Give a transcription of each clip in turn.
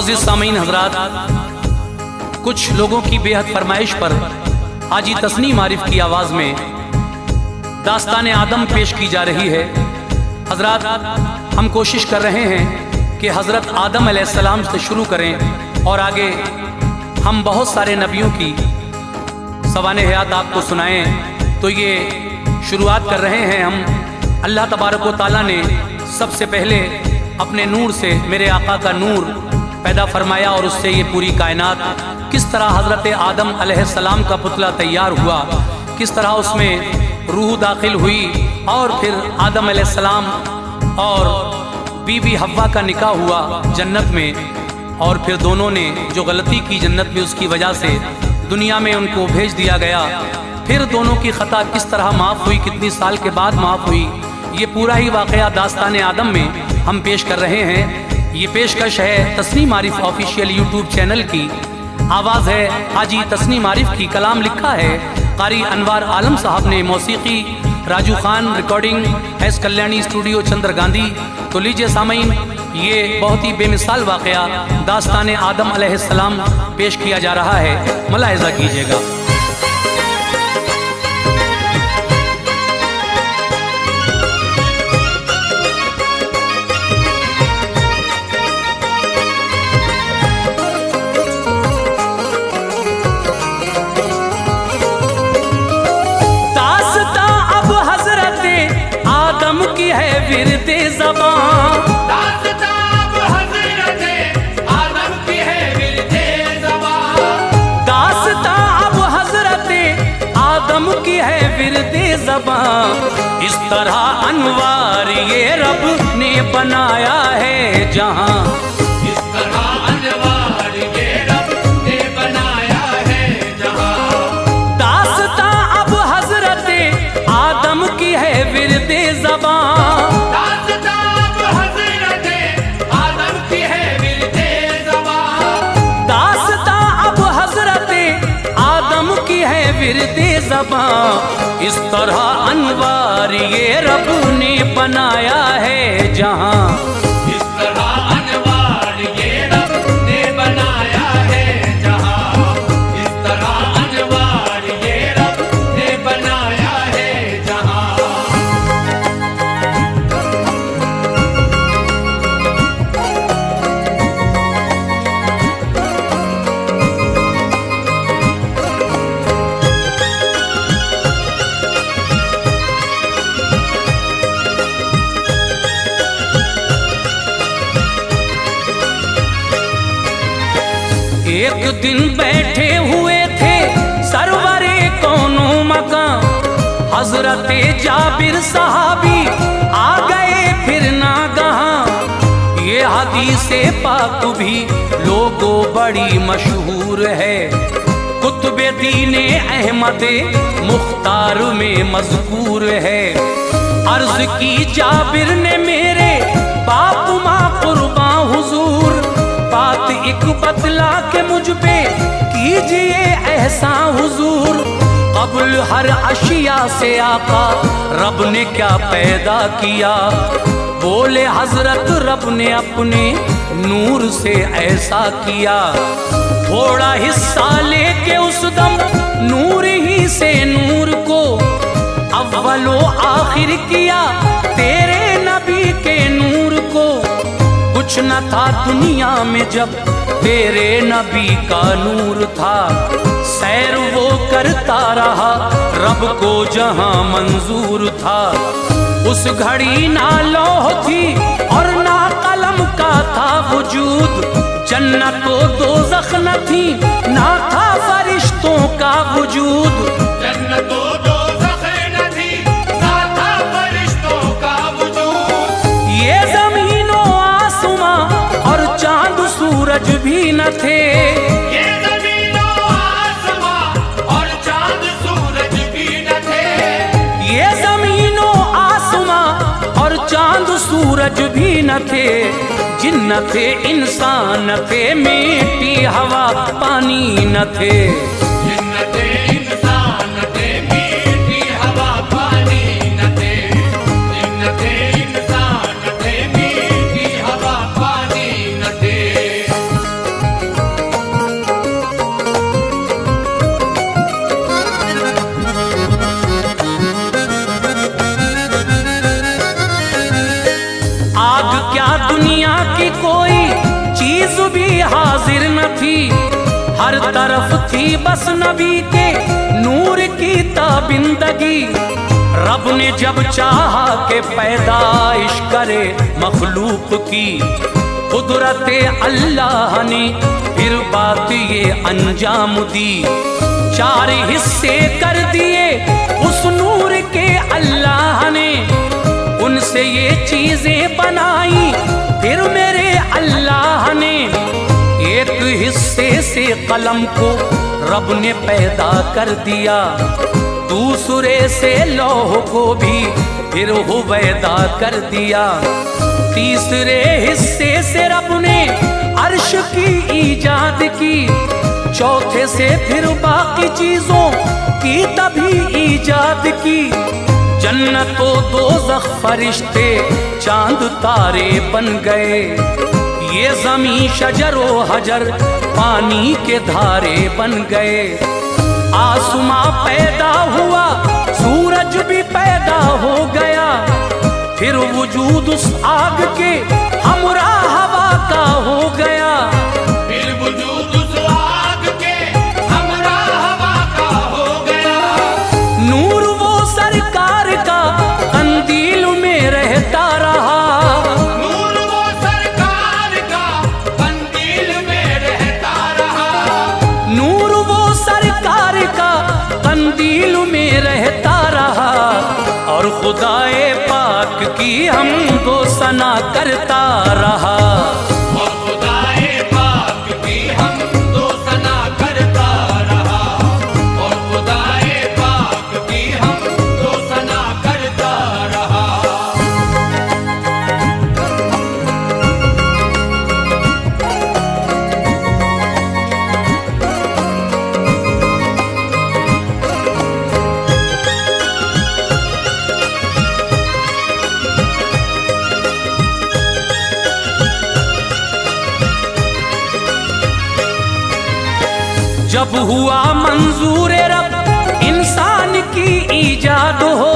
मोअज़्ज़िज़ सामीन हज़रात, कुछ लोगों की बेहद फरमाइश पर हाजी तस्नीम आरिफ की आवाज़ में दास्तान आदम पेश की जा रही है। हज़रात, हम कोशिश कर रहे हैं कि हज़रत आदम अलैहिस्सलाम से शुरू करें और आगे हम बहुत सारे नबियों की सवाने हयात आपको सुनाएं। तो ये शुरुआत कर रहे हैं हम। अल्लाह तबारक व तआला ने सबसे पहले अपने नूर से मेरे आका का नूर पैदा फरमाया और उससे ये पूरी कायनात, किस तरह हज़रत आदम अलैहिस्सलाम का पुतला तैयार हुआ, किस तरह उसमें रूह दाखिल हुई और फिर आदम अलैहिस्सलाम और बीबी हव्वा का निकाह हुआ जन्नत में, और फिर दोनों ने जो गलती की जन्नत में उसकी वजह से दुनिया में उनको भेज दिया गया। फिर दोनों की ख़ता किस तरह माफ़ हुई, कितनी साल के बाद माफ़ हुई, ये पूरा ही वाक़या दास्तान आदम में हम पेश कर रहे हैं। ये पेशकश है Tasneem Arif official YouTube channel की। आवाज़ है हाजी तस्नीम आरिफ की, कलाम लिखा है कारी अनवार आलम साहब ने, मौसीकी Raju Khan, recording S Kalyani studio Chandra Gandhi. तो लीजिए सामीन, ये बहुत ही बेमिसाल वाक़या दास्तान आदम अलैहिस्सलाम पेश किया जा रहा है, मुलाहिज़ा कीजिएगा। विरदे ज़बान, दास्तान हज़रते आदम की है विरदे ज़बान, दास्तान हज़रते आदम की है विरदे ज़बान। इस तरह अनवार ये रब ने बनाया है जहां, इस तरह अनवार ये रब ने बनाया है जहां। दास्तान हज़रते आदम की है विरदे ज़बान, विरदे ज़बां। इस तरह अनवार ये रब ने बनाया है जहां, इस तरह अनवार ये रब ने बनाया है जहां, इस तरह अनवार ये रब ने बनाया है जहां। एक दिन बैठे हुए थे सरवरे कौनो मकां, हजरते जाबिर सहाबी आ गए फिर नागहां। ये हदीसे पाक भी लोगों बड़ी मशहूर है, कुतुबे दीने अहमद मुख्तार में मज़कूर है। अर्ज की जाबिर ने मेरे बाप माँ कुर्बा हुजूर, बात एक बतला के मुझ पे कीजिए एहसान हुजूर। क़ब्ल हर अशिया से आका रब ने क्या पैदा किया, बोले हजरत रब ने अपने नूर से ऐसा किया। थोड़ा हिस्सा लेके उस दम नूर ही से नूर को अव्वलो आखिर किया, तेरे नबी के नूर को। कुछ न था दुनिया में जब तेरे नबी का नूर था, सैर वो करता रहा रब को जहां मंजूर था। उस घड़ी ना लौह थी और ना कलम का था वजूद, जन्नत व दोज़ख न थी, ना था फरिश्तों का वजूद। जन्नत व दोज़ख न थी, ना था फरिश्तों का वजूद। ये ज़मीनो आसमां और चांद सूरज भी न थे, ये ज़मीनो आसमां और चांद सूरज भी न थे। ये ज़मीनो आसमां और चांद सूरज भी न थे, जिन्न थे इंसान न थे, मिट्टी हवा पानी न थे। जिन्न थे इंसान न थे, मिट्टी हवा पानी न थे। जिन्न थे इंसान न थे, मिट्टी हवा पानी न थे। हर तरफ थी बस नबी के नूर की ताबिंदगी। रब ने जब चाहा के पैदाइश करे मखलूक की, कुदरत अल्लाह ने फिर बात ये अंजाम दी। 4 हिस्से कर दिए उस नूर के अल्लाह ने, उनसे ये चीजें बनाई फिर मेरे अल्लाह ने। एक हिस्से से कलम को रब ने पैदा कर दिया, दूसरे से लौह को भी फिर हुवैदा कर दिया। तीसरे हिस्से से रब ने अर्श की ईजाद की, चौथे से फिर बाकी चीजों की तभी ईजाद की। जन्नत व दोज़ख फरिश्ते चांद तारे बन गए, ये ज़मीं शजरो हजर पानी के धारे बन गए। आसमां पैदा हुआ, सूरज भी पैदा हो गया, फिर वजूद उस आग के हमरा हवा का हो गया। फिर वजूद उस आग के हमरा हवा का हो गया। नूर वो सरकार का कंदील में रहता रहा, नूर वो सरकार का कंदील में रहता रहा। नूर वो सरकार का कंदील में रहता रहा। और खुदाए पाक की हमदो सना करता रहा, और खुदाए पाक की हमदो सना करता रहा। और खुदाए पाक की हमदो सना करता रहा। जब हुआ मंजूर रब इंसान की ईजाद हो,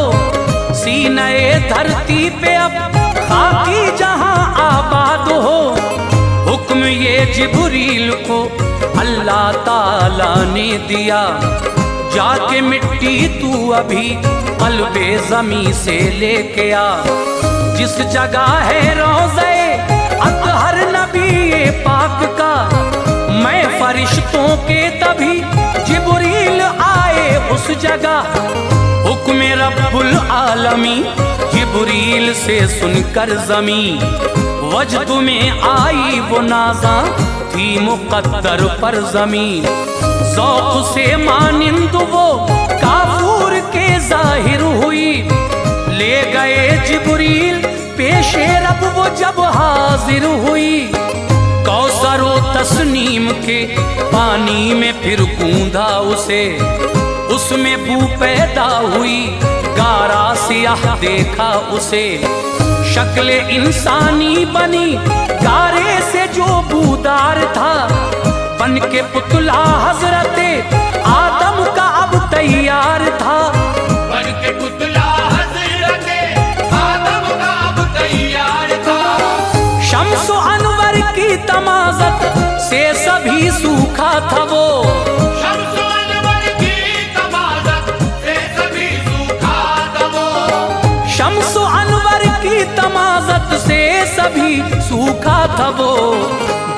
सीने धरती पे अब खाकी जहां आबाद हो। हुक्म ये जिब्रील को अल्लाह ताला ने दिया, जाके मिट्टी तू अभी कल्बे ज़मीं से लेके आ। जिस जगह है रोज़े अतहर नबी पाक का, मैं फरिश्तों के तभी जिब्रील आए उस जगह। हुक्म रब्बुल आलमी जिब्रील से सुनकर ज़मी, वजद में आई वो नाज़ा थी मुक़द्दर पर ज़मी। ज़ौक़ से मानिंद वो काफूर के ज़ाहिर हुई, ले गए जिब्रील पेशे रब वो जब हाजिर हुई। कौसर व तस्नीम के पानी में फिर गूंधा उसे, उसमें बू पैदा हुई गारा सियाह देखा उसे। शक्ल इंसानी बनी गारे से जो बूदार था, बन के पुतला हजरते आदम का अब तैयार था। बन के पुतला हजरते आदम का अब तैयार था। शम्स अनवर की तमाज़त से सभी सूखा था वो, शम्स अनवर की तमाज़त से सभी सूखा था वो। शम्स अनवर की तमाज़त से सभी सूखा था वो।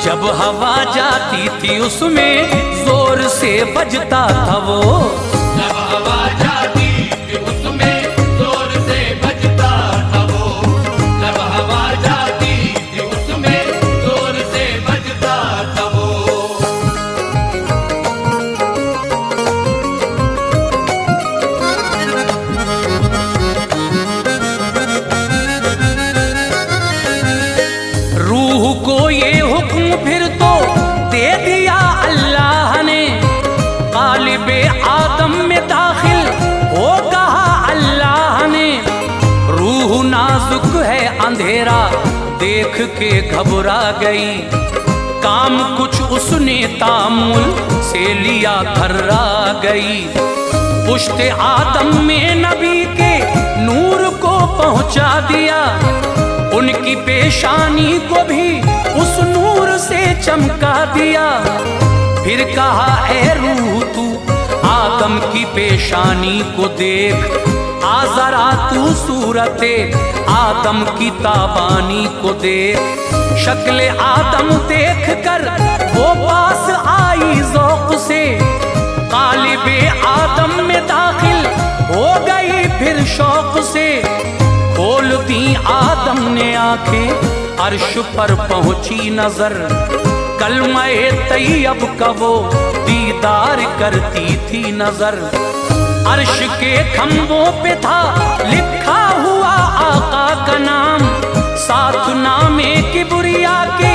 जब हवा जाती थी उसमें जोर से बजता था वो, जब हवा जाती थी उसमें जोर से बजता था वो। जब हवा जाती थी उसमें जोर से बजता था वो। रूह को ये हुक्म फिर तो दे दिया अल्लाह ने, क़ालिबे आदम में दाखिल हो कहा अल्लाह ने। रूह नाजुक है अंधेरा देख के घबरा गई, काम कुछ उसने तामुल से लिया खर्रा गई। पुश्ते आदम में नबी के नूर को पहुंचा दिया, उनकी पेशानी को भी उस नूर से चमका दिया। फिर कहा ए रूह तू आदम की पेशानी को देख, आ जरा तू सूरते आदम की ताबानी को देख। शक्ल आदम देख कर वो पास आई ज़ौक़ से, क़ालिबे आदम में दाखिल हो गई फिर शौक़ से। खोल दी आदम ने आंखें अर्श पर पहुंची नजर, कलमे तैयब का वो दीदार करती थी नजर। अर्श के खंभों पे था लिखा हुआ आका का नाम, साथ नामे किबरिया के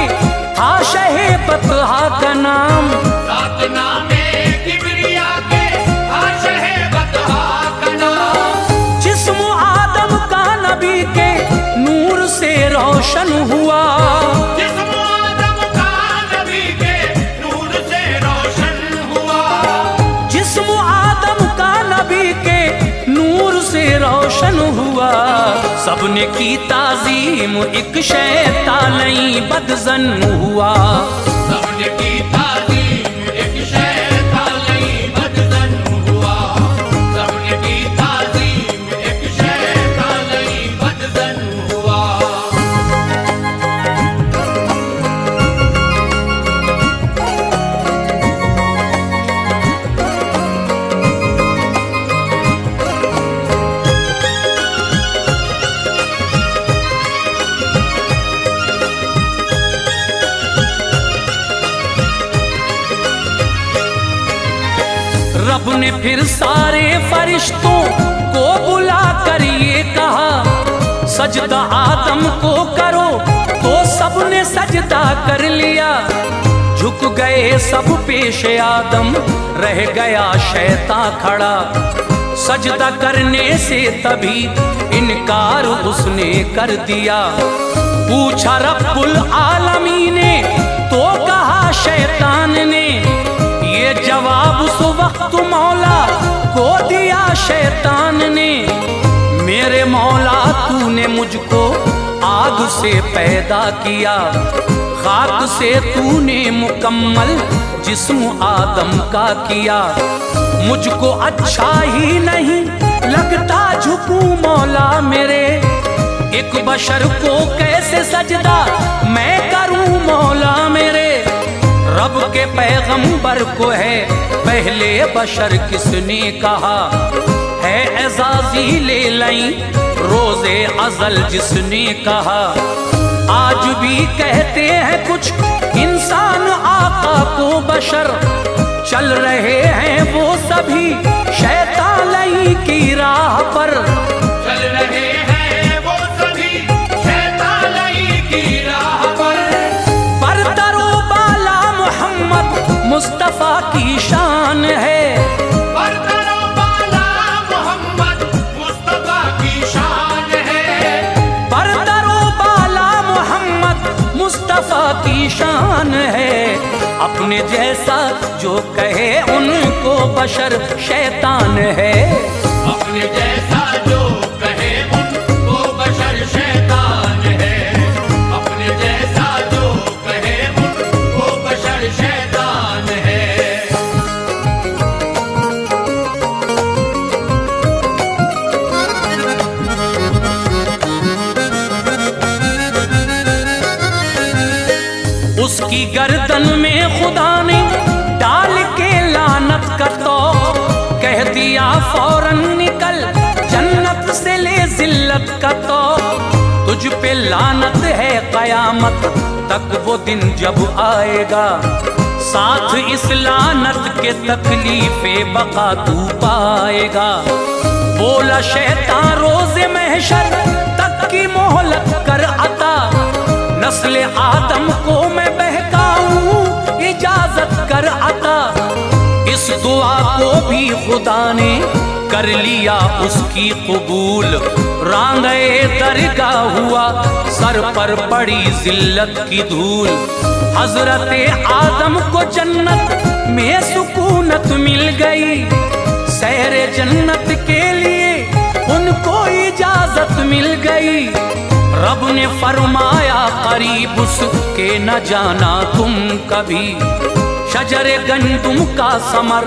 था शहे बतहा का नाम। साथ नामे किबरिया के था शहे बतहा का नाम। जिस्म आदम का नबी के नूर से रोशन हुआ, जिस्म आदम का नबी के नूर से रोशन हुआ। जिस्म आदम का नबी के नूर से रोशन हुआ। सबने की ताजीम एक शैतानी बदजन हुआ, सबने की ताजीम एक शैतानी बदजन हुआ। सबने की ताजीम एक शैतानी बदजन हुआ। रब ने फिर सारे फरिश्तों को बुला कर ये कहा, सजदा आदम को करो, तो सबने सजदा कर लिया। झुक गए सब पेश आदम, रह गया शैतान खड़ा। सजदा करने से तभी इनकार उसने कर दिया। पूछा रब्बुल आलमीन ने, तो कहा शैतान ने, ये जवाब उस वक्त मौला को दिया शैतान ने। मेरे मौला तूने मुझको आग से पैदा किया, खाक से तूने मुकम्मल जिस्म आदम का किया। मुझको अच्छा ही नहीं लगता झुकूं मौला मेरे, एक बशर को कैसे सजदा मैं करूं मौला मेरे। रब के पैगंबर को है पहले बशर किसने कहा, है एजाजी ले लई रोजे अजल जिसने कहा। आज भी कहते हैं कुछ इंसान आका को बशर, चल रहे हैं वो सभी शैतानी की राह पर। चल रहे हैं वो सभी शैतानी की राह पर। बरदरो बाला मोहम्मद मुस्तफा की शान है, बरदरो बाला मोहम्मद मुस्तफा की शान है। बरदरो बाला मोहम्मद मुस्तफा की शान है। अपने जैसा जो कहे उनको बशर शैतान है, अपने जैसा जो कहे उनको बशर शैतान है। अपने जैसा जो कहे उनको बशर शैतान है। उसकी गर्दन में खुदा ने डाल के लानत का तौक, कह दिया फौरन निकल जन्नत से ले जिल्लत का तौक। तुझ पे लानत है कयामत तक वो दिन जब आएगा, साथ इस लानत के तकलीफे बका तू पाएगा। बोला शैतान रोज़े महशर तक की मोहलत कर अता, नस्ल आदम को मैं बहकाऊं इजाजत कर अता। इस दुआ को भी खुदा ने कर लिया उसकी कबूल, रांगे दरगाह हुआ सर पर पड़ी जिल्लत की धूल। हजरत आदम को जन्नत में सुकूनत मिल गई, सैरे जन्नत के लिए उनको इजाजत मिल गई। रब ने फरमाया करीब उसके न जाना तुम कभी, शजरे गंदुम का समर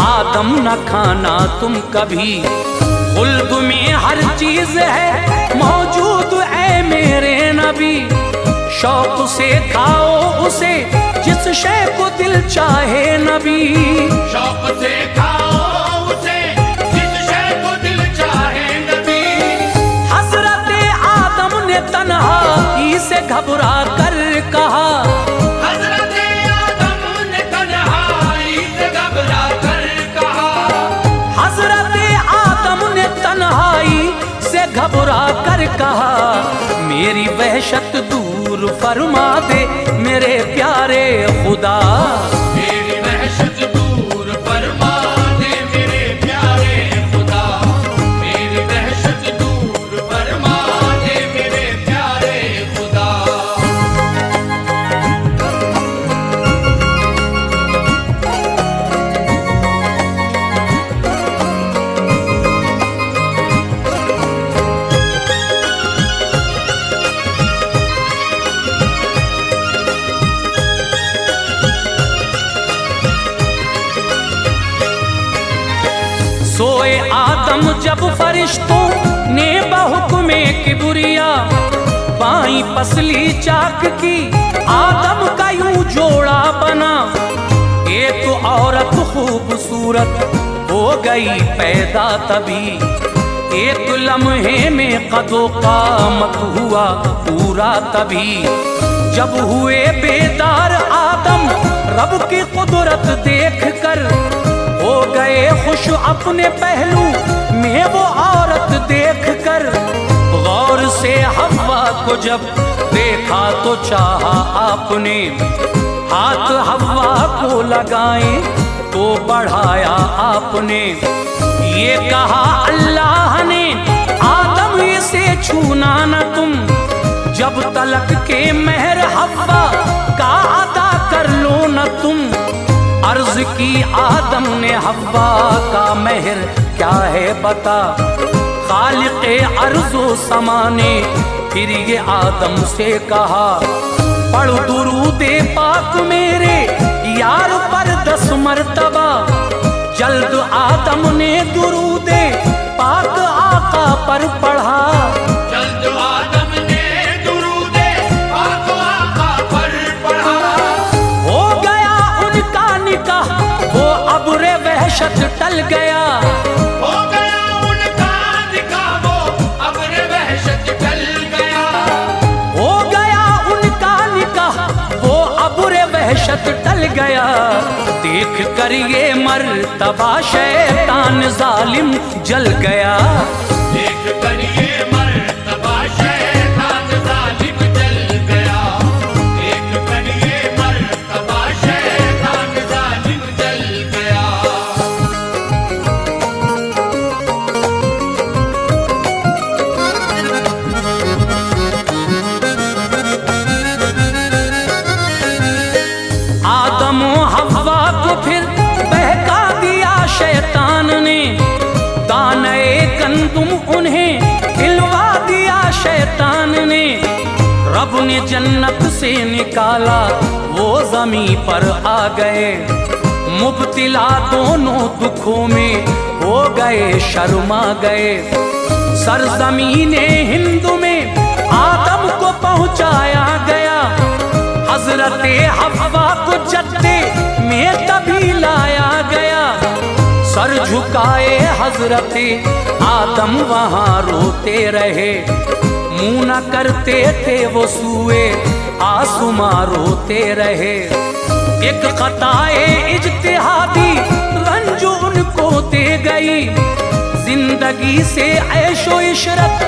आदम न खाना तुम कभी। खुल्द में हर चीज है मौजूद ऐ मेरे नबी। शौक से खाओ उसे जिस शय को दिल चाहे नबी। शौक से खाओ उसे जिस शय को दिल चाहे नबी। हजरत आदम ने तन्हाई से घबरा कर कहा। हजरत आदम ने तन्हाई से घबरा कर कहा। हजरत आदम ने तन्हाई से घबरा कर कहा। मेरी वहशत दूर फरमा दे मेरे प्यारे खुदा। मेरी वहशत दूर फरमा दे मेरे प्यारे खुदा। मेरी वहशत दूर फरमा दे मेरे प्यारे खुदा। सोए आदम जब फरिश्तों ने बहुक्मे किबरिया बाई पसली चाक की आदम का यूं जोड़ा बना। एक औरत खूबसूरत हो गई पैदा तभी। एक लम्हे में कदो कामत हुआ पूरा तभी। जब हुए बेदार आदम रब की कुदरत देख कर हो गए खुश अपने पहलू में वो औरत देख कर। गौर से हव्वा को जब देखा तो चाहा आपने हाथ हव्वा को लगाए तो बढ़ाया आपने। ये कहा अल्लाह ने आदम इसे छूना न तुम। जब तलक के मेहर हव्वा का अदा कर लो न तुम। अर्ज की आदम ने हव्वा का मेहर क्या है बता। खालिक़े अर्ज़ो समाने फिर ये आदम से कहा। पढ़ दुरूदे पाक मेरे यार पर 10 मरतबा। जल्द आदम ने दुरूदे पाक आका पर पढ़ा। जल्द आदम ने दुरूदे पाक आका पर पढ़ा। हो गया उनका निकाह वो अब्रे वहशत टल गया। हो गया उनका निकाह वो अब्रे वहशत टल गया। हो गया उनका निकाह वो अब्रे वहशत टल गया। देख कर ये मर्तबा शैतान जालिम जल गया। देख कर ये मर्तबा शैतान जालिम जल गया। देख कर ये मर्तबा शैतान जालिम जल गया। आदम हव्वा को फिर बहका दिया शैतान ने। दाने गंदुम उन्हें खिलवा दिया शैतान ने। रब ने जन्नत से निकाला वो जमी पर आ गए। मुब्तिला दोनों दुखों में हो गए शर्मा गए। सरजमीने हिंद में आदम को पहुंचाया गया। हजरत हव्वा को जद्दे में तभी लाया गया। सर झुकाए हजरत आदम वहाँ रोते रहे। मुंह न करते थे वो सूए आसुमा रोते रहे। एक खताए इज्तिहादी रंज उनको दे गई। जिंदगी से ऐशो इशरत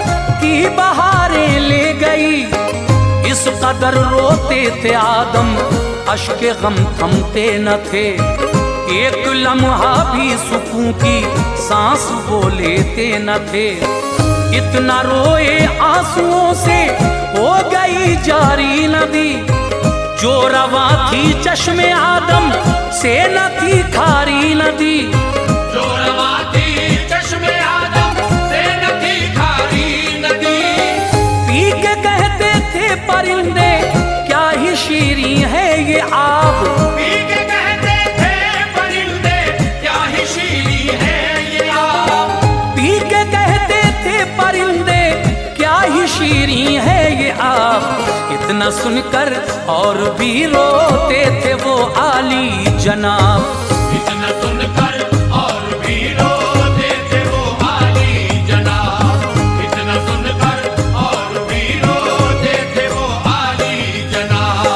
की बहारें ले गई। इस कदर रोते थे आदम अश्के गम थमते न थे। एक लम्हा भी सुकून की सांस वो लेते न थे। इतना रोए आंसुओं से हो गई जारी नदी। जो रवा थी चश्मे आदम से न थी खारी नदी। जो रवा थी चश्मे आदम से न थी खारी नदी। पी के कहते थे परिंदे क्या ही शीरीं है ये आब। पी के कहते इतना सुनकर और भी रोते थे वो आली जनाब। इतना सुनकर और भी रोते थे वो आली जनाब। इतना सुनकर और भी रोते थे वो आली जनाब।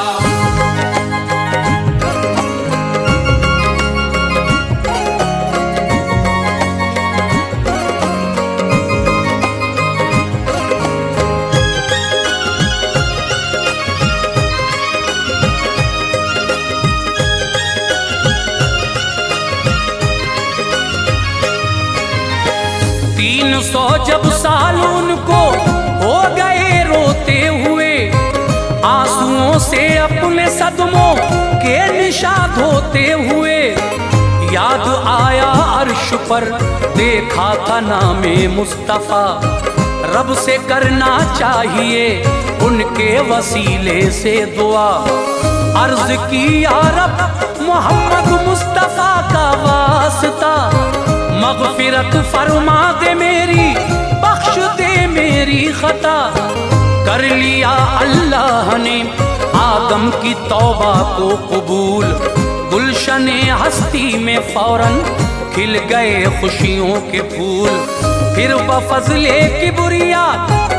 300 जब साल उनको हो गए रोते हुए, आंसुओं से अपने सदमों के निशान धोते हुए, याद आया अर्श पर देखा था नामे मुस्तफा। रब से करना चाहिए उनके वसीले से दुआ। अर्ज की या रब मोहम्मद मुस्तफा का वास्ता, मगफिरत फरमा दे मेरी, बख्श दे मेरी खता। कर लिया अल्लाह ने आदम की तौबा को कबूल, गुलशने हस्ती में फौरन खिल गए खुशियों के फूल। फिर बफज़ले किबरिया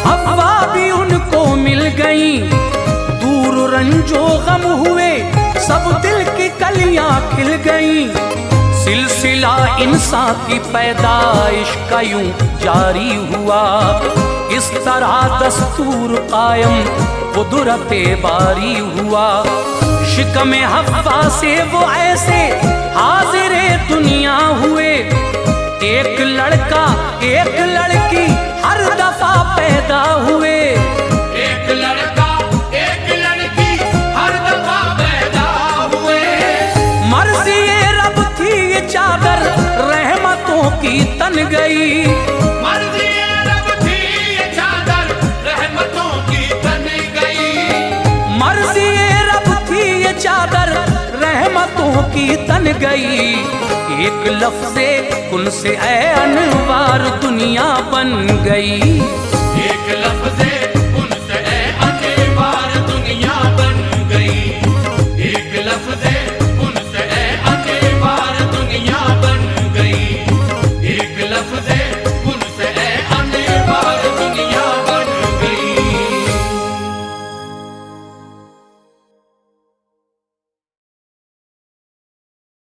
हव्वा भी उनको मिल गई, दूर रंजो गम हुए सब दिल की कलियां खिल गई। सिलसिला इंसान की पैदाइश का यूं जारी हुआ, इस तरह दस्तूर कायम कुदरते बारी हुआ। शिकमे हव्वा से वो ऐसे हाजिरे दुनिया हुए, एक लड़का एक लड़की हर दफा पैदा हुए। एक लड़का एक लड़की हर दफा पैदा हुए। मर्जी रब थी ये चादर रहमतों की तन गई, मर्जी रब थी ये चादर रहमतों की तन गई। मर्जी रब थी ये चादर रहमतों की तन गई। एक लफ्ज़े कुन से ऐ अनवार दुनिया बन गई। एक लफ्ज़